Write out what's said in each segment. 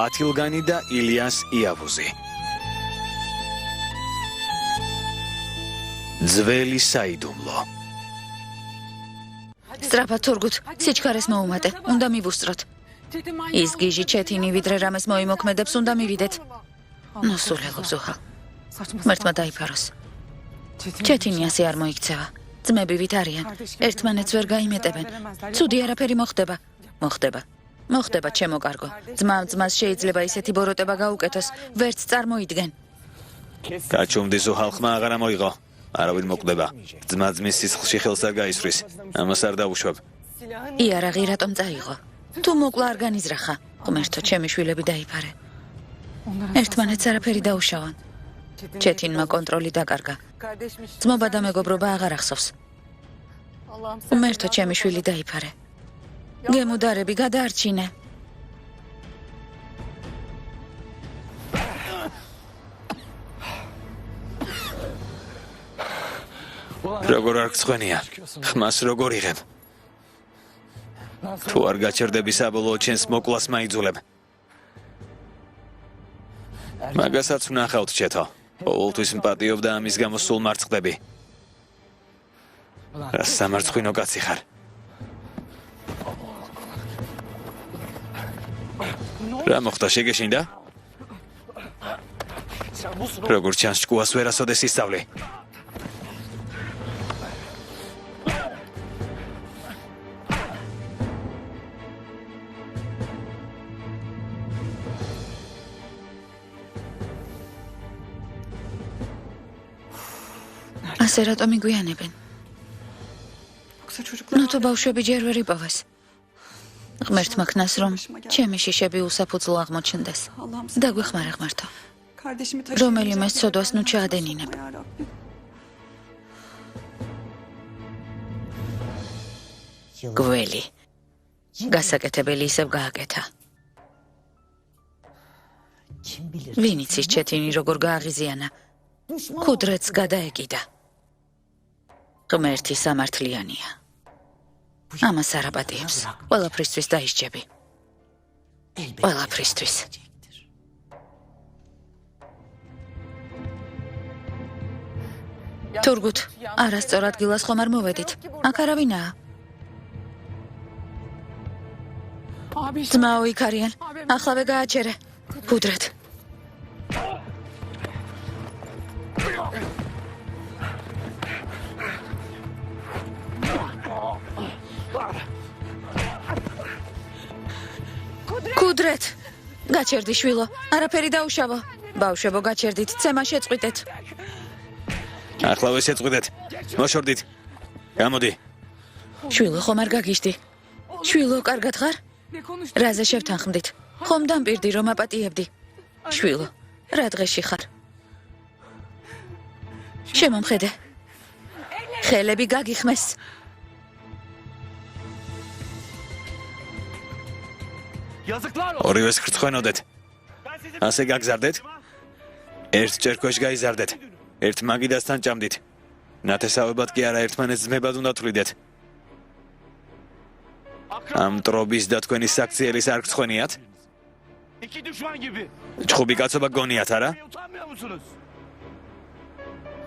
ათილგანი და ილიას იავუზი. ძველი საიდუმლო. სწრაფად თურგუთ, სიჩქარეს მოუმატე, უნდა მივუსწროთ. ის გიჟი ჩეთინი ვიდრე რამეს მოიმოქმედებს, უნდა მივიდეთ. ნოსულელო ზუხა. მართმა დაიფაროს. ჩეთინი ასე არ მოიქცევა. ძმები ვით არიან, ერთმანეთს ვერ გაიმეტებენ. ცუდი არაფერი მოხდება. მოხდება, ჩემო კარგო. ძმას შეიძლება ისეთი ბოროტება გაუკეთოს, ვერც წარმოიდგენ. გაჩუმდი ზუჰალხმა აღარა მოიღო. არავინ მოკვდება. ძმის სისხლში ხელს არ გაისვრის. ამას არ დავუშვებ. იარაღი რატომ წაიღო? თუ მოკლა არ განიზრახა. ღმერთო, ჩემი შვილები დაიფარე. ერთმანეთს არაფერი დაუშავან. ჩეთინმა კონტროლი დაკარგა. ძმობა და მეგობრობა აღარ ახსოვს. ღმერთო, ჩემი შვილი დაიფარე. გემუდარები გადაარჩინე. როგორ არ გწვენია? ხმას როგორ იღებ? თუ არ გაჩერდები საბოლოო ჩემს მოკლას მაიძულებ. მაგასაც ვნახავთ ჩეთო. ყოველთვის მპატიობ და ამის გამო სულ მარცხდები. რა სამარცხვინო კაცი ხარ. რა მოხდა, შეგეშინდა? როგორ ჩანს ჭკუას ვერასოდეს ისწავლი. ასე რატომ იგვიანებენ? ნუ თუ ბავშვები ჯერ ვერ იპოვეს. ღმერთმა ქნას რომ ჩემი შიშები უსაფუძვლო აღმოჩნდეს. დაგვეხმარა ღმერთო. რომელიმე ცოდვას ნუ ჩაადენინებ. გველი. გასაკეთებელი ისევ გააკეთა. ვინ იცის ჩეთინი როგორ გააღიზიანა? ქუდრეთს გადაეკიდა. ღმერთი სამართლიანია. ამას არ აპატიებს. ყველაფრისთვის დაისჯები. ყველაფრისთვის. თურგუთ, არასწორ ადგილას ხომ არ მოვედით? აქ არავინაა. ძმაო იქ არიან. ახლავე გააჩერე. ქუდრეთ. ქუდრეთ. გაჩერდი შვილო. არაფერი დაუშავო. ბავშვებო გაჩერდით, ცემა შეწყვიტეთ. ახლავე შეწყვიტეთ. მოშორდით. გამოდი. შვილო, ხომ არ გაგიჟდი? შვილო, კარგად ხარ? რაზე შევთანხმდით? ხომ დამპირდი რომ აპატიებდი? შვილო, რა დღეში ხარ? შემომხედე. ხელები გაგიხმეს. ორივეს ხრცხვენოდეთ. ასე გაგზარდეთ? ერთ ჭერქვეშ გაიზარდეთ. ერთ მაგიდასთან ჭამდით. ნათესავებად კი არა, ერთმანეთს ძმებად უნდა თვლიდეთ. ამ ტრობის და თქვენი საქციელის არ გწხვენიათ? ჭხუბი კაცობა გონიათ, არა?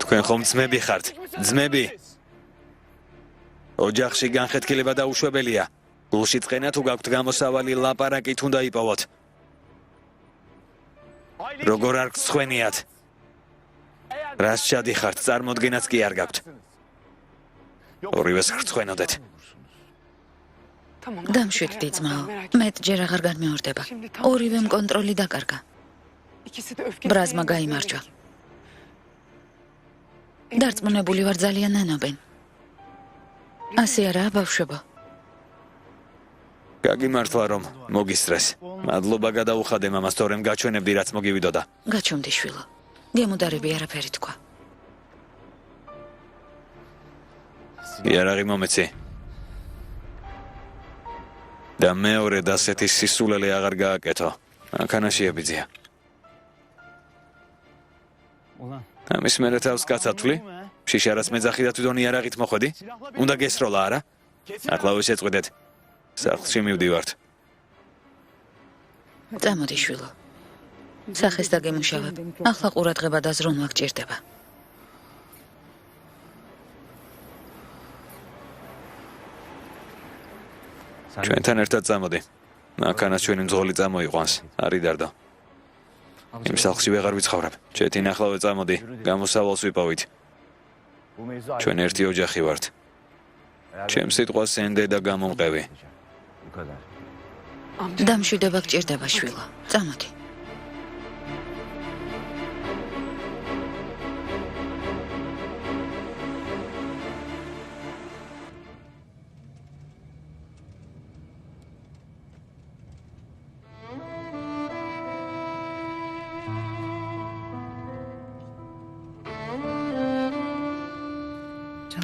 თქვენ ხომ ძმები ხართ? ძმები. ოჯახში განხეთქილება დაუშვებელია. გულში წყენა თუ გაქვთ გამოსავალი ლაპარაკით უნდა იპოვოთ. როგორ არ გწხვენიათ? რას ჩადიხართ, წარმოდგენაც კი არ გაქვთ. ორივეს ხრცხვენოდეთ. დამშვიდდი ძმაო, მეტ ჯერ აღარ განმეორდება. ორივემ კონტროლი დაკარგა. ბრაზმა გაიმარჯვა. დარწმუნებული ვარ ძალიან ნანობენ. ასე არაა ბავშვებო. გაგიმართლა რომ მოგისწრეს. მადლობა გადაუხადე მამას, თორემ გაჩვენებდი რაც მოგივიდოდა. გაჩუმდი შვილო. გემუდარები არაფერი თქვა. იარაღი მომეცი. და მეორე დასეთი სისულელე აღარ გააკეთო. აქანაში ებიძია. ამის მერე თავს კაცათვლი? შიშარას მეძახი და თვითონ იარაღით მოხვედი? უნდა გესროლა, არა? ახლავე შეწყვეტეთ. სახლში მივდივართ. წამოდი შვილო. სახეს დაგემუშავებ. ახლა ყურადღება და ზრუნვა გჭირდება. ჩვენთან ერთად წამოდი. მანქანას ჩვენი მძღოლი წამოიყვანს. არი დარდო. იმ სახლში ვეღარ ვიცხოვრებ. ჩეთინ ახლავე წამოდი. გამოსავალს ვიპოვით. ჩვენ ერთი ოჯახი ვართ. ჩემს სიტყვას ენდე და გამომყევი. დამშვიდება გჭირდება შვილო. წამოდი.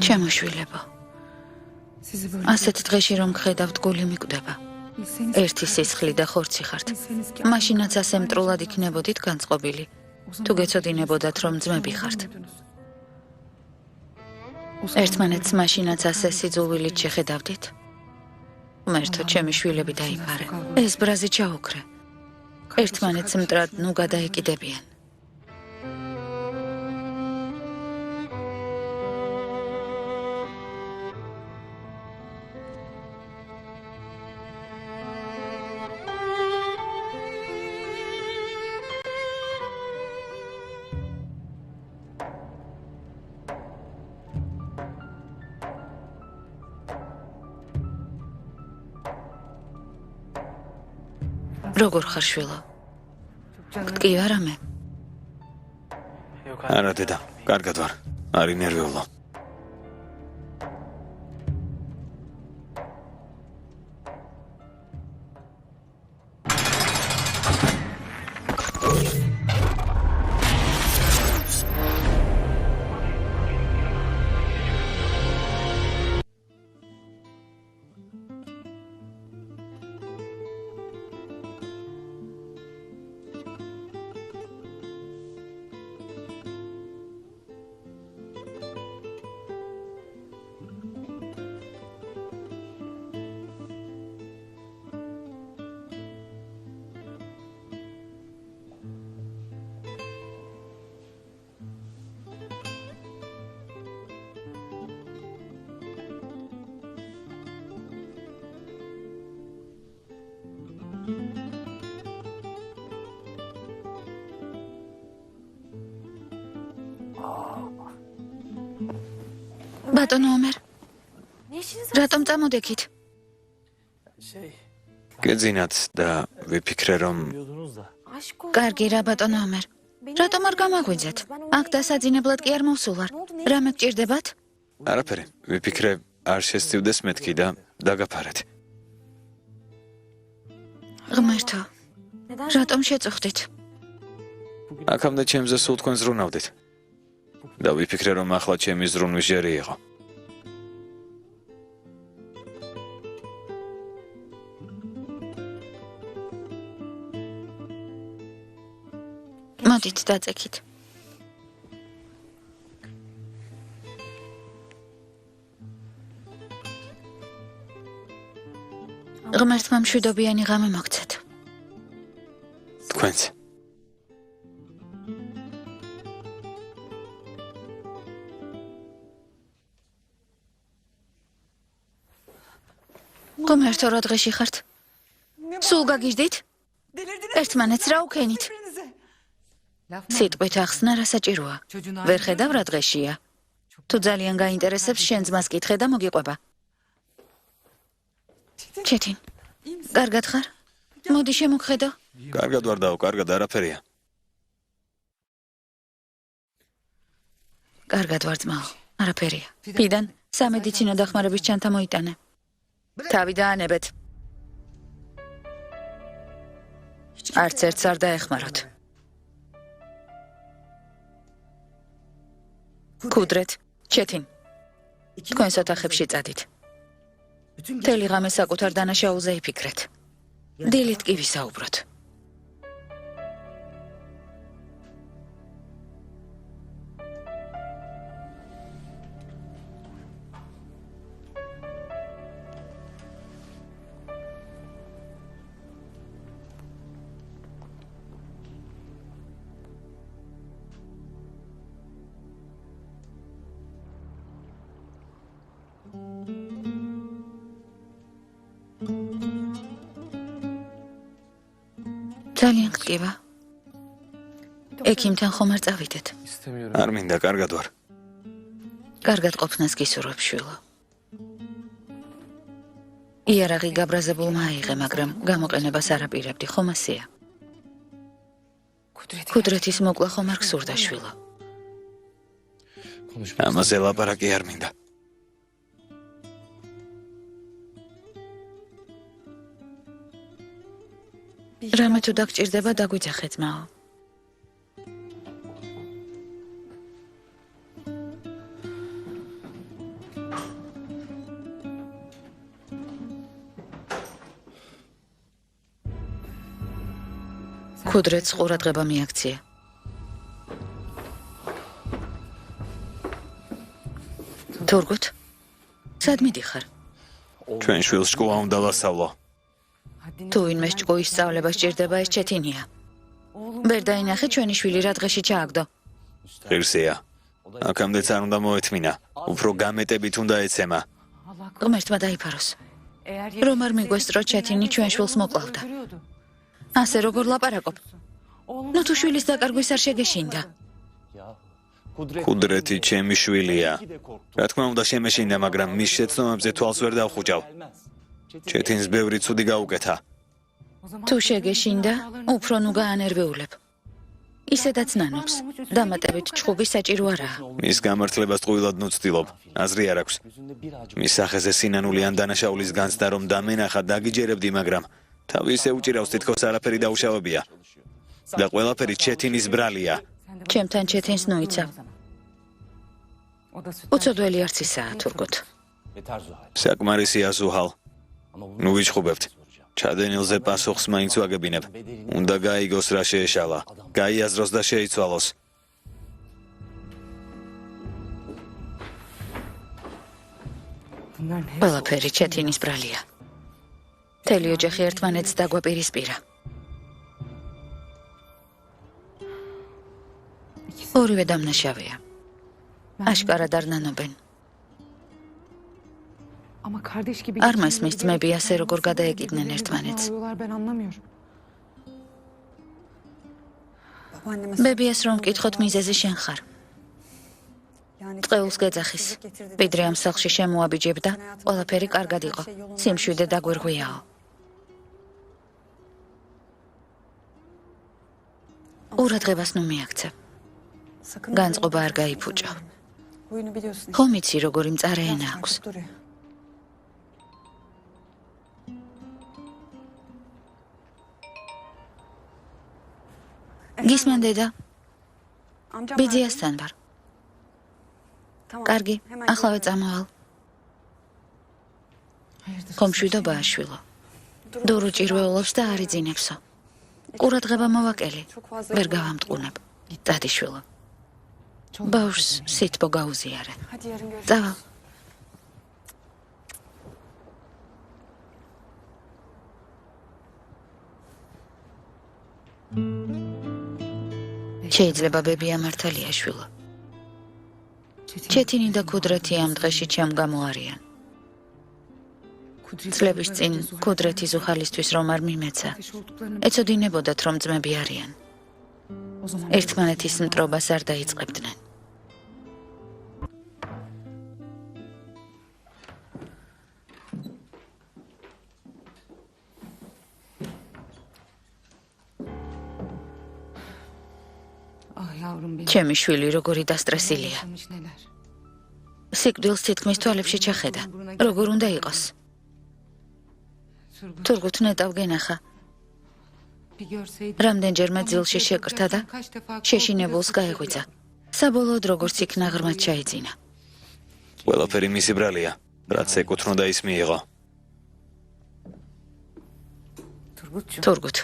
ჩემო შვილებო, ასეთ დღეში რომ გხედავთ გული მიკვდება. ერთი სისხლი და ხორცი ხართ. მაშინაც ასე მტრულად იქნებოდით განწყობილი. თუ გეცოდინებოდათ რომ ძმები ხართ. ერთმანეთს მაშინაც ასე სიძულვილით შეხედავდით. ღმერთო, ჩემი შვილები დაიფარე. ეს ბრაზი ჩაუქრე. ერთმანეთს მტრად ნუ გადაეკიდებიან. როგორ ხარ შვილო? გტკი არამე? არა დედა, კარგად ვარ. არი ნერვიულო. ბატონო ომერ, რატომ წამოდექით? გეძინათ და ვიფიქრე რომ კარგი რა ბატონო ომერ, რატომ არ გამაგვიძეთ? აქ დასაძინებლად კი არ მოვსულარ. რამე გჭირდებათ? არაფერი, ვიფიქრე არ შესწივდეს მეთქი და დაგაფარეთ. ღმერთო, რატომ შეწუხდით? აქამდე ჩემზე სულ თქვენ ზრუნავდით. და ვიფიქრე რომ ახლა ჩემი ზრუნვის ჯერი იყო. მოდით დაწექით. ღმერთმა მშვიდობიანი ღამე მოგცეთ. თქვენც. ღმერთო, რა დღეში ხართ? სულ გაგიჟდით? ერთმანეთს რა უქენით? სიტყვით ახსნა რა საჭიროა. ვერ ხედავ რა დღეშია. თუ ძალიან გაინტერესებს, შენ ძმას კითხე და მოგიყვება. ჩეთინ, კარგად ხარ? მოდი შემოგხედო. კარგად ვარ დაო, კარგად არაფერია. კარგად ვარ ძმაო, არაფერია. ფიდან სამედიცინო დახმარების ჩანთა მოიტანე. თავი დაანებეთ. არც ერთს არ დაეხმაროთ. კუდრეთ, ჩეთინ. თქვენს ოთახებში წადით. მთელი ღამე საკუთარ დანაშაულზე იფიქრეთ. დილით კი ვისაუბროთ. ძალიან გტკივა. ექიმთან ხომ არ წავიდეთ. არ მინდა, კარგად ვარ. კარგად ყოფნას გისურვებ, შვილო. იარაღი გაბრაზებულმა აიღე, მაგრამ გამოყენებას არ აპირებდი, ხომ ასეა? კუდრეთის მოკლა ხომ არ გსურდა, შვილო. ამაზე ლაპარაკი არ მინდა. რამე თუ დაგჭირდება, დაგვიძახე, ძმაო. კუდრეთს ყურადღება მიაქცია. თურგუთ, სად მიდიხარ? ჩვენ შვილს ჭკუა უნდა ვასწავლო. თუ ვინმეს ჭკუის სწავლება სჭირდება, ეს ჩეთინია. ვერ დაინახე ჩვენი შვილი რა დღეში ჩააგდო. ღირსია. აქამდეც არ უნდა მოეთმინა. უფრო გამეტებით უნდა ეცემა. ღმერთმა დაიფაროს. რომ არ მიგვესწრო ჩეთინი ჩვენ შვილს მოკლავდა. ასე როგორ ლაპარაკობ? ნუ თუ შვილის დაკარგვის არ შეგეშინდა. კუდრეთი ჩემი შვილია. რა თქმა უნდა შემეშინდა, მაგრამ მის შეცდომებზე თვალს ვერ დავხუჭავ. ჩეთინს ბევრი ცუდი გაუკეთა. თუ შეგეშინდა, უფრო ნუ გაანერვეულებ. ისედაც ნანობს. დამატებით ჩხუბი საჭირო არაა. მის გამართლებას ტყუილად ნუცდილობ. აზრი არ აქვს. მის სახეზე სინანული ან დანაშაულის განცდა რომ დამენახა დაგიჯერებდი, მაგრამ თავი ისე უჭირავს, თითქოს არაფერი დაუშავებია. და ყველაფერი ჩეთინის ბრალია. ჩემთან ჩეთინს ნუიცავ. უცოდველი არც ისაა, თურგუთ. საკმარისია, ზუჰალ. ნუ ვიჩხუბებთ. ჩადენილზე პასუხს მაინც ვაგებინებ. უნდა გაიგოს რა შეეშალა. გაიაზროს და შეიცვალოს. ყველაფერი ჩეთინის ბრალია. მთელი ოჯახი ერთმანეთს დაგვაპირისპირა. ორივე დამნაშავეა. აშკარად არ ნანობენ. არ მასმის ძმები ასე როგორ გადაეკიდნენ ერთმანეთს. ბებიას რომ მკითხოთ, მიზეზი შენ ხარ. ტყეულს გეძახის. ვიდრე ამ სახლში შემოაბიჯებდა, ყველაფერი კარგად იყო. სიმშვიდე დაგვირღვიაო. ყურადღებას ნუ მიაქცევ. განწყობა არ გაიფუჭო. ხომ იცი როგორი მწარე ენა აქვს? გისმენ დედა? ბიძიასთან ვარ. კარგი, ახლავე წამოვალ. ხომ მშვიდობაა, შვილო? დურო ჭირვეულობს და არ იძინებსო. ყურადღება მოვაკელი, ვერ გავამტყუნებ. დადი შვილო. ბავშვს სითბო გაუზიარე. წავალ. შეიძლება ბებია მართალია, შვილო. ჩეთინი და კუდრეთი ამ დღეში ჩემ გამოარიან. წლების წინ კუდრეთი ზუხალისთვის რომ არ მიმეცა, ეცოდინებოდათ რომ ძმები არიან. ერთმანეთის მტრობას არ დაიწყებდნენ. ჩემი შვილი როგორი დასტრესილია. სიკვდილს თითქმის თვალებში ჩახედა. როგორ უნდა იყოს? თურგუთ ნეტავ გენახა. რამდენჯერმე ძილში შეკრთა და შეშინებულს გაეღვიძა. საბოლოოდ როგორც იქნა ღრმად ჩაიძინა. ყველაფერი მისი ბრალია, რაც ეკუთვნოდა ის მიიღო. თურგუთ,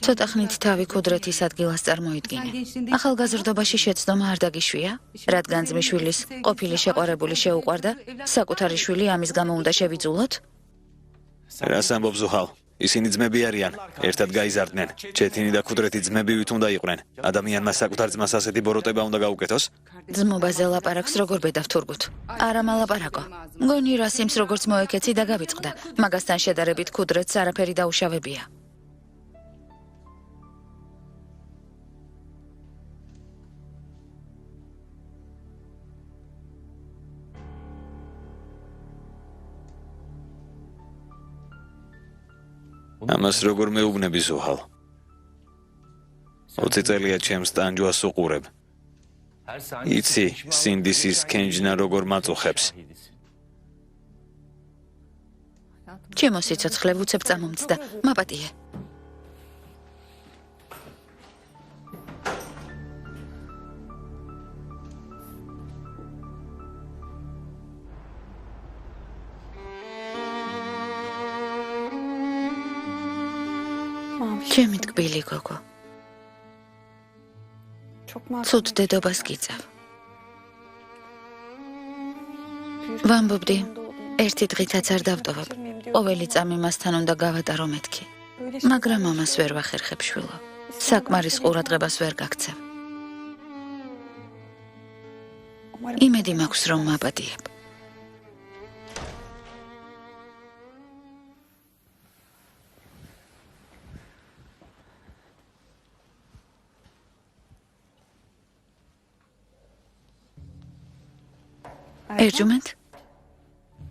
ცოტა ხნით თავი კუდრეთის ადგილას წარმოიდგინე. ახალგაზრდობაში შეცდომა არ დაგიშვია, რადგან ძმისშვილის ყოფილი შეყვარებული შეუყვარდა, საკუთარი შვილი ამის გამო უნდა შევიძულოთ? რას ამბობ ზუჰალ? ისინი ძმები არიან, ერთად გაიზარდნენ. ჩეთინი და კუდრეთი ძმებივით უნდა იყვნენ. ადამიანმა საკუთარ ძმას ასეთი ბოროტება უნდა გაუკეთოს? ძმობაზე ლაპარაკს როგორ ბედავ, თურგუთ? არა მალაპარაკო. მგონი რასიმს როგორც მოეკეცი და გავიწყდა. მაგასთან შედარებით კუდრეთს არაფერი დაუშავებია. ამას როგორ მეუბნები ზუჰალ? 20 წელია ჩემს ტანჯვას უყურებ. იცი, სინდისის კენჯნა როგორ მაწუხებს. ჩემო სიცოცხლე უცებ წამომწდა, მაპატიე. ჩემი ტკბილი გოგო. ცუდ დედობას გიწევ. ვამბობდი, ერთი დღითაც არ დავტოვებ. ყოველი წამი მასთან უნდა გავატარო მეთქი. მაგრამ ამას ვერ ვახერხებ შვილო. საკმარის ყურადღებას ვერ გაქცევ. იმედი მაქვს რომ მაპატიებ. ერჯუმენტ?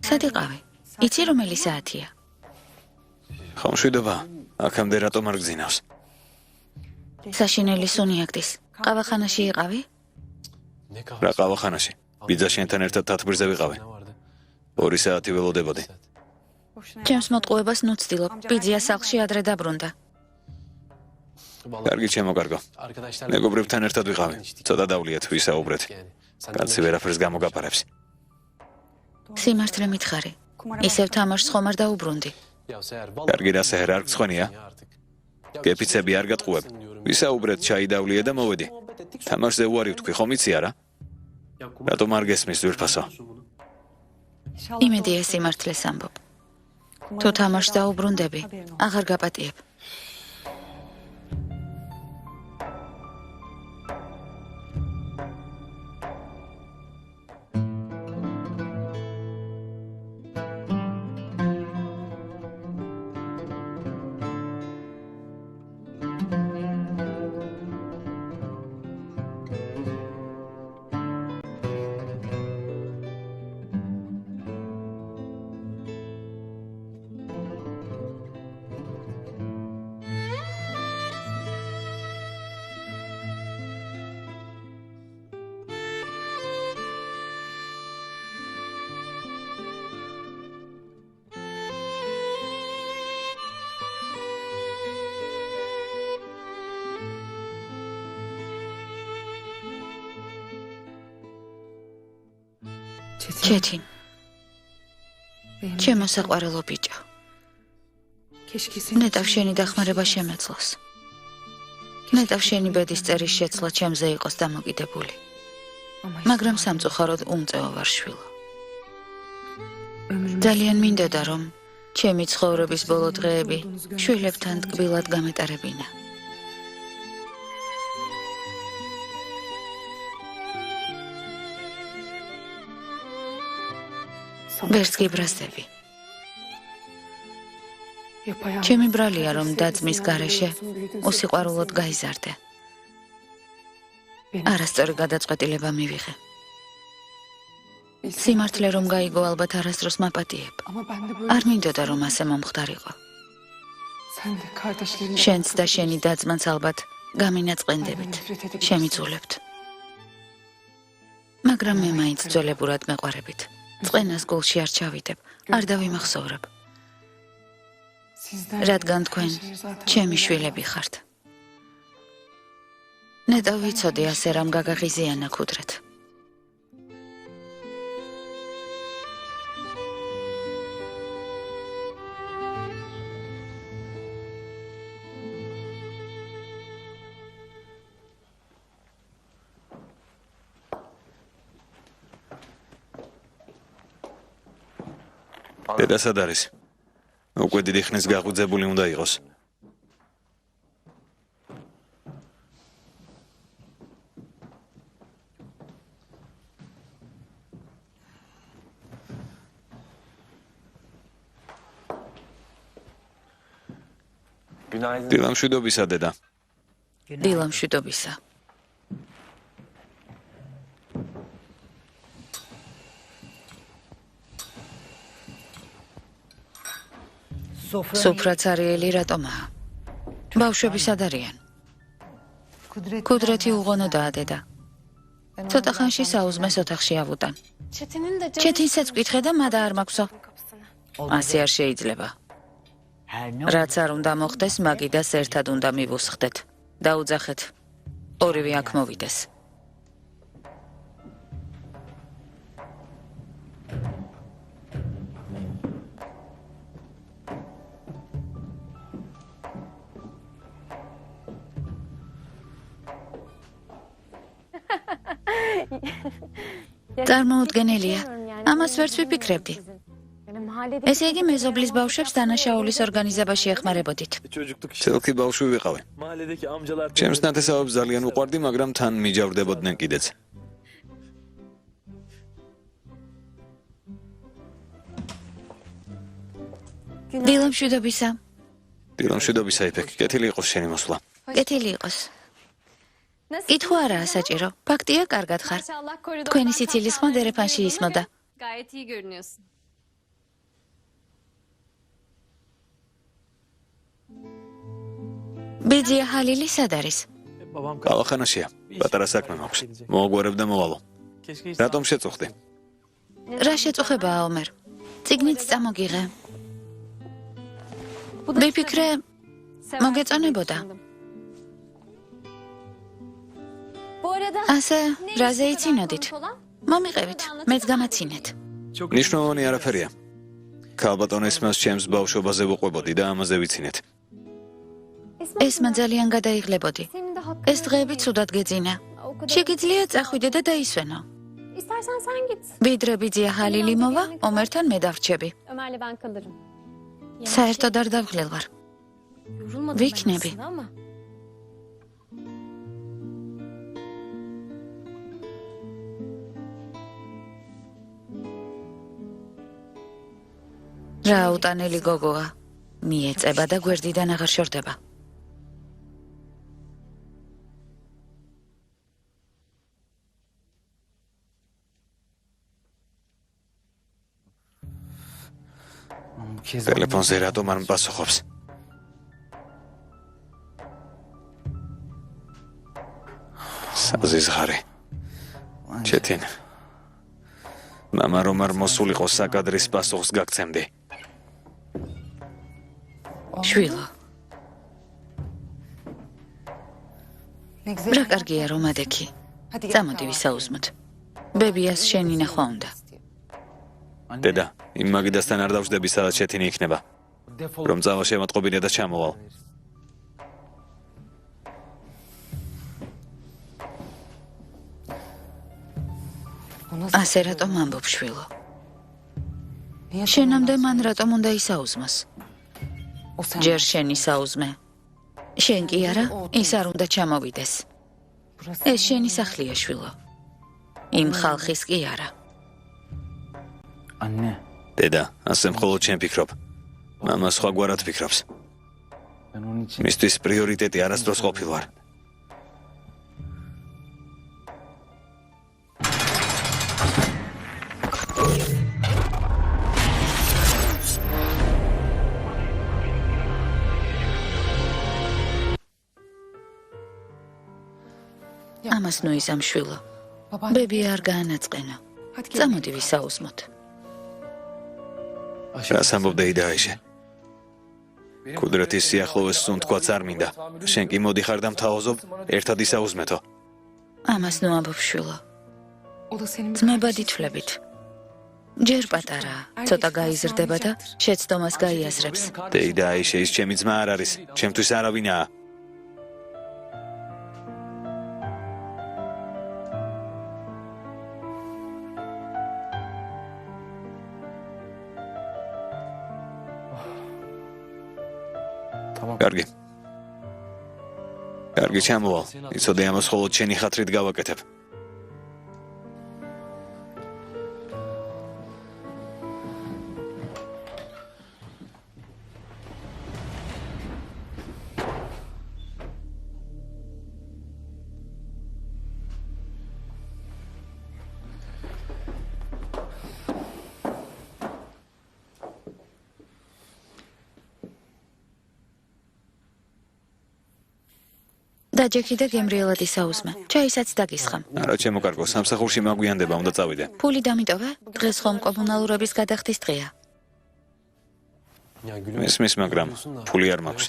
სად იყავი? იცი რომელი საათია? ხომშვიდობა, აქამდე რატომ არ გძინავს? საშინელი სუნიაგდის. ყავახანაში იყავი? რა ყავახანაში? ბიძა შენთან ერთად თათბირზე ვიყავი. 2 საათი ველოდებოდი. ჩემს მოტყუებას ნუ ცდილობ. ბიძია სახლში ადრე დაბრუნდა. კარგი ჩემო კარგო. მეგობრებთან ერთად ვიყავი. ცოტა დავლიათ ვისაუბრეთ. კაცი ვერაფერს გამოგაპარებს. სიმართლე მითხარი. ისევ თამაშს ხომ არ დაუბრუნდი. კარგი რა საერთოდ არ გცხონია? გეფიცები არ გატყუებ. ვისაუბრეთ, ჩაი დავლია და მოვედი. თამაშზე უარი ვთქვი, ხომ იცი არა? რატომ არ გესმის ძვირფასო? იმედია სიმართლეს ამბობ. თუ თამაშს დაუბრუნდები, აღარ გაპატიებ. ჩეთინ. ჩემო საყვარელო ბიჭო. ნეტავ შენი დახმარება შემეძლოს. ნეტავ შენი ბედის წერის შეცვლა ჩემზე იყოს დამოკიდებული. მაგრამ სამწუხაროდ უმწეო ვარ შვილო. ძალიან მინდოდა რომ ჩემი ცხოვრების ბოლო დღეები შვილებთან ტკბილად გამეტარებინა. ვერც გიბრაზდები. ჩემი ბრალია რომ დაძმის გარეშე უსიყვარულოდ გაიზარდე. არასწორი გადაწყვეტილება მივიღე. სიმართლე რომ გაიგო ალბათ არასდროს მაპატიებ. არ მინდოდა რომ ასე მომხდარიყო. შენც და შენი დაძმაც ალბათ გამინაწყენდებით, შემიძულებთ. მაგრამ მე მაინც ძველებურად მეყვარებით. წყენას გულში არ ჩავიდებ, არ დავიმახსოვრებ. რადგან თქვენ ჩემი შვილები ხართ. ნეტავ ვიცოდი ასე რამ გაგაღიზიანა ქუდრეთ. დედა სად არის? უკვე დიდი ხნის გაღვიძებული უნდა იყოს. დილამშვიდობისა დედა. დილამშვიდობისა. სუფრაც არიელი რატომაა? ბავშვები სად არიან? კუდრეთი უღონოდაა დედა. ცოტა ხანში საუზმეს ოთახში ავუტან. ჩეთინსაც ვკითხე და მადა არ მაქვსო. ასე არ შეიძლება. რაც არ უნდა მოხდეს, მაგიდას ერთად უნდა მივუსხდეთ. დაუძახეთ. ორივე აქ მოვიდეს. წარმოუდგენელია. ამას ვერც ვიფიქრებდი. ესე იგი მეზობლის ბავშვებს დანაშაულის ორგანიზებაში ეხმარებოდით. ცელკი ბავშვი ვიყავი. ჩემს ნათესავებს ძალიან უყვარდი, მაგრამ თან მიჯავრდებოდნენ კიდეც. დილამშვიდობისა. დილამშვიდობისა იფეკ, კეთილი იყოს შენი მოსვლა. კეთილი იყოს. კითხვა არაა საჭირო. ფაქტია, კარგად ხარ. თქვენი სიცილის ხმა დერეფანში ისმოდა. Gayet iyi görünüyorsun. ბიძია ჰალილი სად არის? კალახანაშია. პატარა საქმე მაქვს. მოაგვარებ და მოვალო. რატომ შეწუხდი? რა შეწუხებაა, ომერ? წიგნიც წამოგიღე. ვიფიქრე, მოგეწონებოდა. ასე, რაზე იცინოდით? მომიყევით, მეც გამაცინეთ. ნიშნავანი არაფერია. ქალბატონ ესმას ჩემს ბავშვობაზე ვუყვებოდი და ამაზე ვიცინეთ. ესმა ძალიან გადაიღლებოდი. ეს დღეები ცუდად გეძინა. შეგიძლია წახვიდე და დაისვენო. İstersen sen git. ვიდრე ბიძია ჰალილი მოვა, ომერთან მე დავრჩები. Ömer'le ben kalırım. საერთოდ არ დავღლილვარ. Yorulmadım Viknebi. ben aslında ama. რა უტანელი გოგოა. მიეწება და გვერდიდან აღარ შორდება. ტელეფონზე რატომ არ მპასუხობს? საზიზღარი. ჩეთინ. მამა რომ არ მოსულიყო საკადრის პასუხს გაგცემდი. შვილო. რა კარგია რომ ადექი. წამოდი ვისაუზმოთ. ბებიას შენი ნახვა უნდა. დედა, იმ მაგიდასთან არ დავждები, სადაც ჩეთინი იქნება. რომ წავა შემოტყობინე და ჩამოვალ. ასე რატომ ამბობ, შვილო? შენამდე მან რატომ უნდა ისაუზმოს? ჯერ შენი საუზმე. შენ კი არა, ის არ უნდა ჩამოვიდეს. ეს შენი სახლია, შვილო. იმ ხალხის კი არა. დედა, ასე მხოლოდ შენ ფიქრობ. მამა სხვაგვარად ფიქრობს. მისთვის პრიორიტეტი არასდროს ყოფილ ვარ. ამას ნუ იზამშვილო. ბები არ გაანაწყენა. წამოდი ვისაუზმოთ. რას ამბობდა იდაიშე? კუდრეთის სიახლოვეს სუნთქვაც არ მინდა. შენ კი მოდიხარ და მთავაზობ, ერთად ისაუზმეთო. ამას ნუ ამბობ, შვილო. ძმებად ითვლებით. ჯერ პატარაა, ცოტა გაიზრდება და შეცდომას გაიაზრებს. იდაიშე, ის ჩემი ძმა არ არის, ჩემთვის არავინაა. კარგი. კარგი ჩამოვალ. იცოდე ამას მხოლოდ შენი ხათრით გავაკეთებ. დაჯექი და გემრიელად ისაუზმე. ჩაისაც დაგისხამ. არა, ჩემო კარგო, სამსახურში მაგვიანდება, უნდა წავიდე. ფული დამიტოვე? დღეს ხომ კომუნალურების გადახდის დღეა. მესმის, მაგრამ ფული არ მაქვს.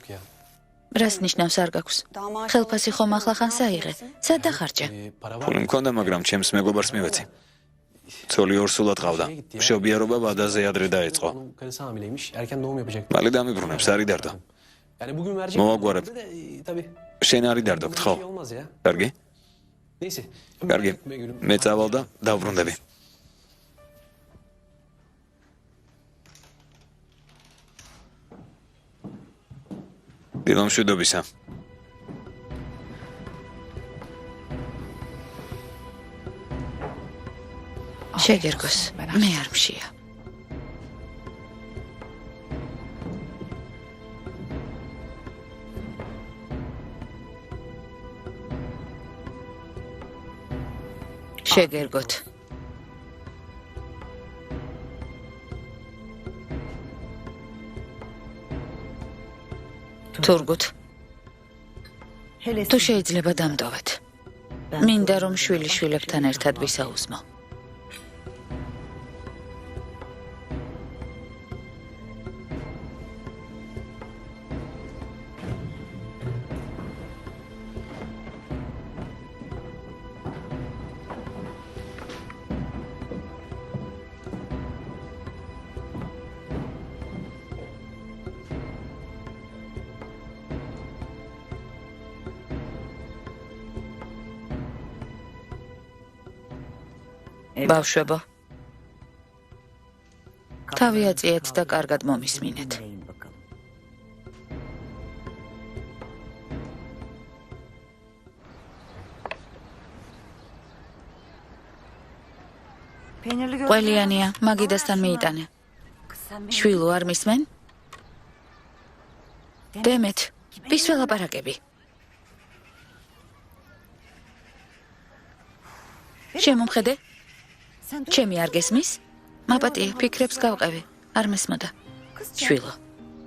რას ნიშნავს არ გაქვს? ხელფასი ხომ ახლა ხანს აიღე. სად დახარჯე? ფული მქონდა, მაგრამ ჩემს მეგობარს მივეცი. ცოლი ორსულად ყავდა. მშობიარობა ვადაზე ადრე დაეწყო. მალე დამიბრუნებს, არი დარდო. მოვაგვარებ. შენ არი დარდო, გთხოვ. კარგი? კარგი. მე წავალ და დავბრუნდები. დილო მშვიდობისა. შეგერგოს, მე არ მშია. შეგერგოთ. თურგუთ. თუ შეიძლება დამტოვეთ. მინდა რომ შვილიშვილებთან ერთად ვისაუზმო. ბავშვებო, თავი აწიეთ და კარგად მომისმინეთ. ყველიანია, მაგიდასთან მიიტანე. შვილო არ მისმენ? დემეთ, ვის ველაპარაკები? შემომხედე? ჩემი არ გესმის? მაპატია, ფიქრებს გავყევი, არ მესმოდა. შვილო,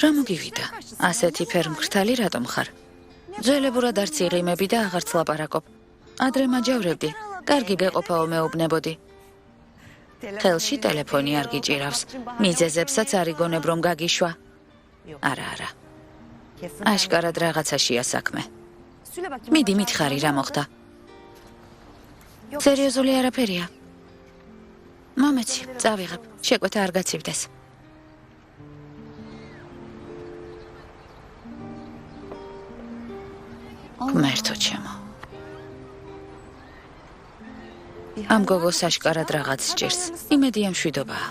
რა მოგივიდა? ასეთი ფერმკრთალი რატომ ხარ? ძველებურად არც იღიმები და აღარც ლაპარაკობ. ადრე მაჯავრებდი, კარგი გეყოფაო მეუბნებოდი. ხელში ტელეფონი არ გიჭირავს, მიზეზებსაც არ იგონებ რომ გაგიშვა. არა. აშკარად რაღაცაშია საქმე. მიდი მითხარი რა მოხდა. სერიოზული არაფერია. მომეცი, წავიღებ, შეკვეთა არ გაცივდეს. გმერთო ჩემო. ამ გოგოს აშკარად რაღაც სჭირს, იმედია მშვიდობაა.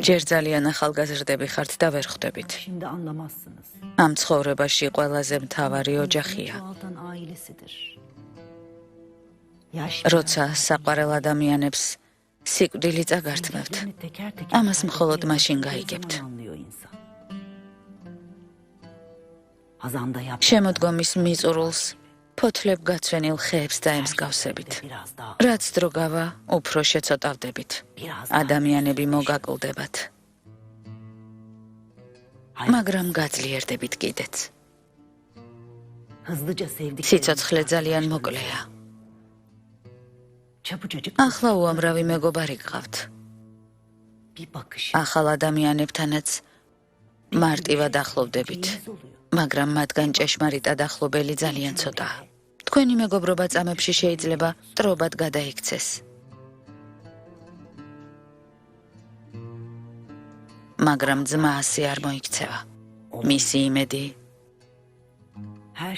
ჯერ ძალიან ახალგაზრდები ხართ და ვერ ხვდებით. ამ ცხოვრებაში ყველაზე მთავარი ოჯახია. როცა საყვარელ ადამიანებს სიკვდილი წაგართმევთ, ამას მხოლოდ მაშინ გაიგებთ. შემოდგომის მიწურულს ფოთლებ გაცვენილ ხეებს დაემსგავსებით. რაც დრო გავა, უფრო შეცოტავდებით. ადამიანები მოგაკლდებათ. მაგრამ გაძლიერდებით კიდეც. სიცოცხლე ძალიან მოკლეა. ახლა უამრავი მეგობარი გყავთ. ახალ ადამიანებთანაც მარტივად ახლოვდებით, მაგრამ მათგან ჭეშმარიტად ახლობელი ძალიან ცოტაა. თქვენი მეგობრობა წამებში შეიძლება ტრობად გადაიქცეს. მაგრამ ძმა ასე არ მოიქცევა. მისი იმედი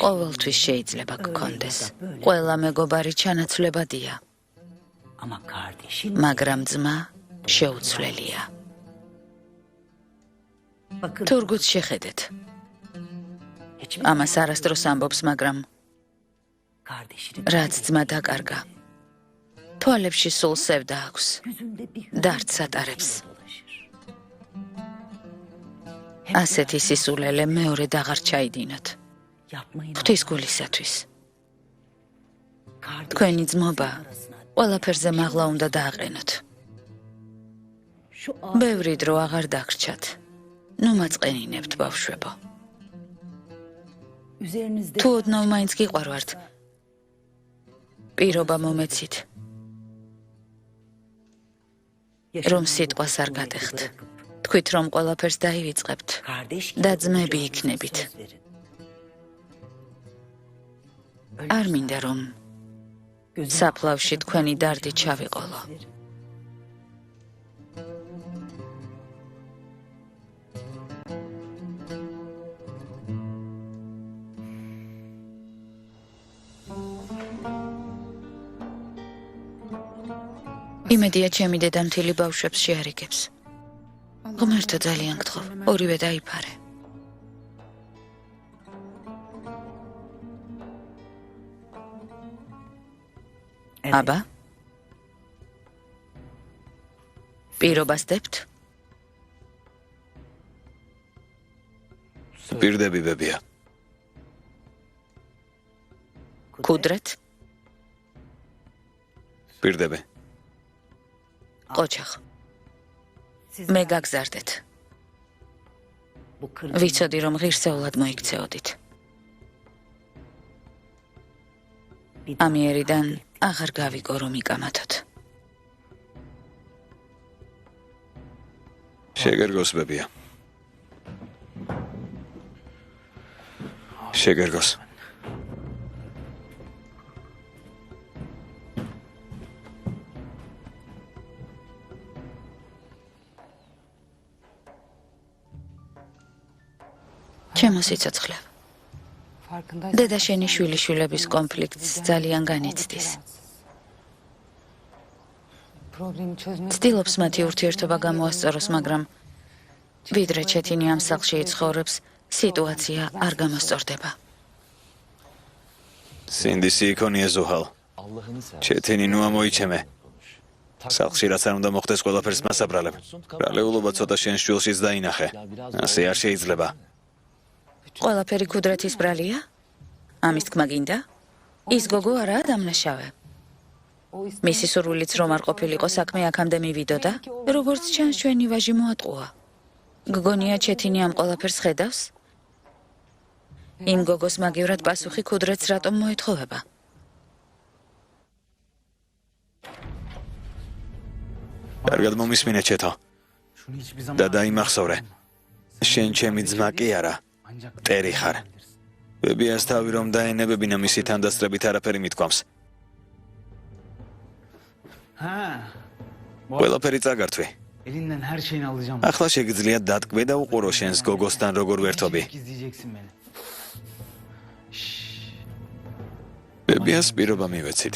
ყოველთვის შეიძლება გქონდეს. ყველა მეგობარი ჩანაცვლებადია. მაგრამ ძმა შეუცვლელია. თურგუც შეხედეთ. ამას არასდროს ამბობს, მაგრამ რაც ძმა დაკარგა, თვალებში სულ სევდა აქვს, დარდს ატარებს. ასეთი სისულელე მეორედ აღარ ჩაიდინოთ. ღვთისგულისათვის. თქვენი ძმობა ყველაფერზე მაღლა უნდა დააყენოთ. ბევრი დრო აღარ დაგრჩათ. ნუ მაწყენინებთ, ბავშვებო. თუ ოდნავ მაინც გიყვარვართ, პირობა მომეცით, რომ სიტყვას არ გადეხთ. თქვით, რომ ყველაფერს დაივიწყებთ და ძმები იქნებით. არ მინდა, რომ საფლავში თქვენი დარდი ჩავიყოლო. იმედია ჩემი დედამთილი ბავშვებს შეარიგებს. ღმერთო ძალიან გთხოვ, ორივე დაიფარე. აბა? პირობას დებთ? პირდები ბებია. კუდრეთ? პირდები. ყოჩახ. მე გაგზარდეთ. ვიცოდი, რომ ღირსეულად მოიქცეოდით. ამიერიდან აღარ გავიგო, რომ იკამათოთ. შეგერგოს ბებია. შეგერგოს. ჩემო სიცოცხლე. დედა შენი შვილიშვილების კონფლიქტს ძალიან განიცდის. ცდილობს მათი ურთიერთობა გამოასწოროს, მაგრამ ვიდრე ჩეთინი ამ სახლში იცხოვრებს, სიტუაცია არ გამოსწორდება. სინდისი იქონია ზუჰალ. ჩეთინი ნუ ამოიჩემე. სახლში რაც არ უნდა მოხდეს, ყველაფერს მასაბრალებ. ბრალეულობა ცოტა შენ შვილშიც დაინახე. ასე არ შეიძლება. ყველაფერი კუდრეთის ბრალია? ამის თქმა გინდა? ის გოგო არაა დამნაშავე. მისი სურვილიც რომ არ ყოფილიყო საქმე აქამდე მივიდოდა, როგორც ჩანს ჩვენი ვაჟი მოატყუა. გგონია ჩეთინი ამ ყველაფერს ხედავს? იმ გოგოს მაგივრად პასუხი კუდრეთს რატომ მოეთხოვება? კარგად მომისმინე ჩეთო. და დაიმახსოვრე. შენ ჩემი ძმა კი არა. მტერი ხარ. ბებიას თავი რომ დაენებებინა მისი თანდასწრებით არაფერი მithქვამს. ყველაფერი წაგართვი. ახლა შეგიძლია დატკვე და უყურო შენს გოგოსთან როგორ ვერთობი. ბებიას პირობა მივეცით.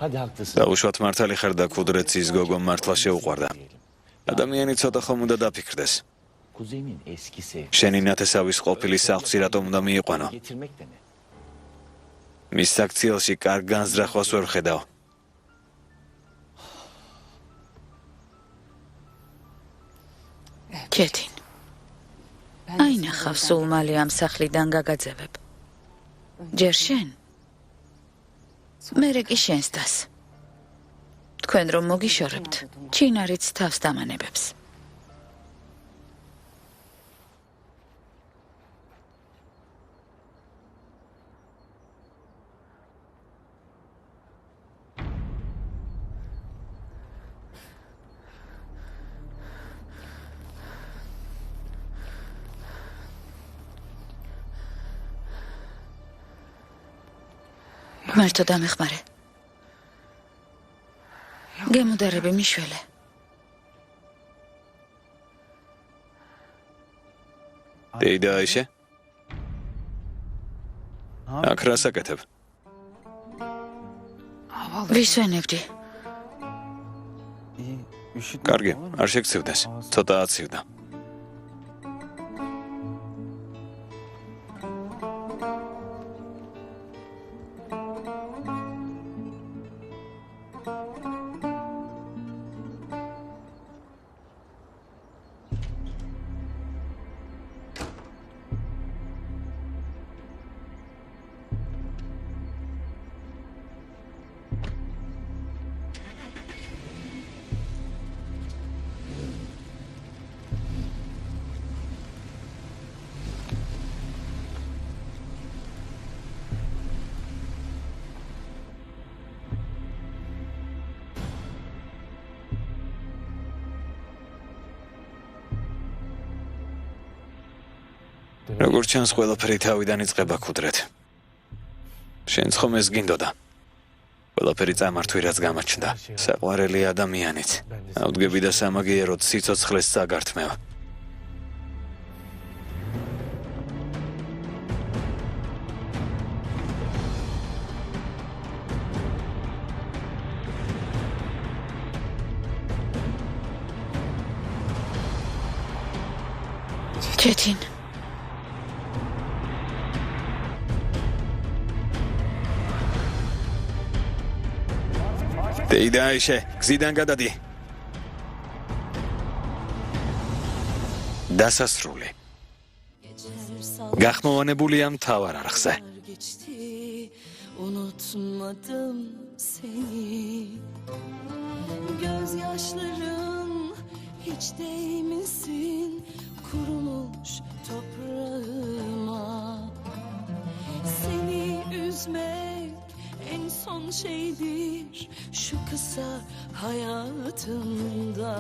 დაუშვათ მართალი ხარ და კუდრეთს ის გოგო მართლა შეუყვარდა. ადამიანი ცოტა ხომ უნდა დაფიქრდეს. შენი ნათესავის ყოფილი სახლში რატომ უნდა მიიყვანო? მის საქციელში კარგ განზრახვას ვერ ხედავ. ჩეთინ. აინახავ სულ მალე ამ სახლიდან გაგაძევებ. ჯერ შენ. მერე კი შენს დას. თქვენ რომ მოგიშორებთ, ჩინარიც თავს დამანებებს. ღმერთო დამეხმარე. გემუდარები მიშველე. დეიდა აიშე? აქ რას აკეთებ? ვისვენებდი. კარგი, არ შეგცევდეს. ცოტა აცივდა. როგორც ჩანს, ყველაფერი თავიდან იწყება ქუდრეთ. შენც ხომ ეს გინდოდა? ყველაფერი წამართვი რაც გამოჩნდა. საყვარელი ადამიანიც. ავდგები და სამაგიეროდ სიცოცხლეს საგართმევ. ჩეთინ. დეიდაიშე, გზიდან გადადი. დასასრული. გახმოვანებულია მთავარ არხზე. Unutmadım seni. Gözyaşların hiç değmesin kurumuş toprağıma. Seni üzmek en son şeydir şu kısa hayatımda.